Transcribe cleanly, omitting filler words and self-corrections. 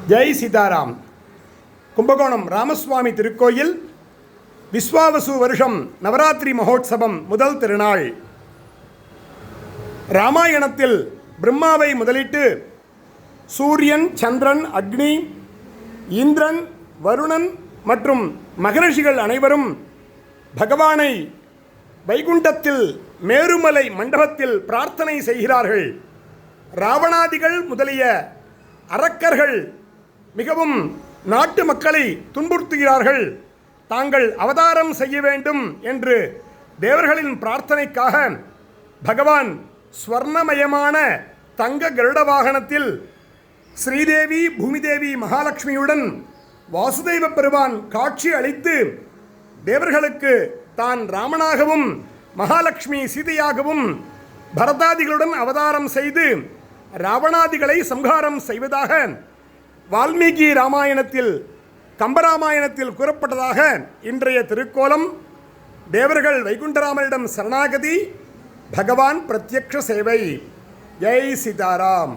ஜெய் சீதாராம். கும்பகோணம் ராமசுவாமி திருக்கோயில் விஸ்வாவசு வருஷம் நவராத்திரி மகோத்சவம் முதல் திருநாள். ராமாயணத்தில் பிரம்மாவை முதலிட்டு சூரியன், சந்திரன், அக்னி, இந்திரன், வருணன் மற்றும் மகரிஷிகள் அனைவரும் பகவானை வைகுண்டத்தில் மேருமலை மண்டபத்தில் பிரார்த்தனை செய்கிறார்கள். ராவணாதிகள் முதலிய அரக்கர்கள் மிகவும் நாட்டு மக்களை துன்புறுத்துகிறார்கள். தாங்கள் அவதாரம் செய்ய வேண்டும் என்று தேவர்களின் பிரார்த்தனைக்காக பகவான் ஸ்வர்ணமயமான தங்க கருட வாகனத்தில் ஸ்ரீதேவி, பூமிதேவி, மகாலட்சுமியுடன் வாசுதேவ பெருமான் காட்சி அளித்து தேவர்களுக்கு தான் ராமனாகவும் மகாலட்சுமி சீதையாகவும் பரதாதிகளுடன் அவதாரம் செய்து ராவணாதிகளை சம்ஹாரம் செய்வதாக வால்மீகி ராமாயணத்தில், கம்பராமாயணத்தில் கூறப்பட்டதாக இன்றைய திருக்கோலம். தேவர்கள் வைகுண்டராமனிடம் சரணாகதி, பகவான் பிரத்யக்ஷ சேவை. ஜெய் சீதாராம்.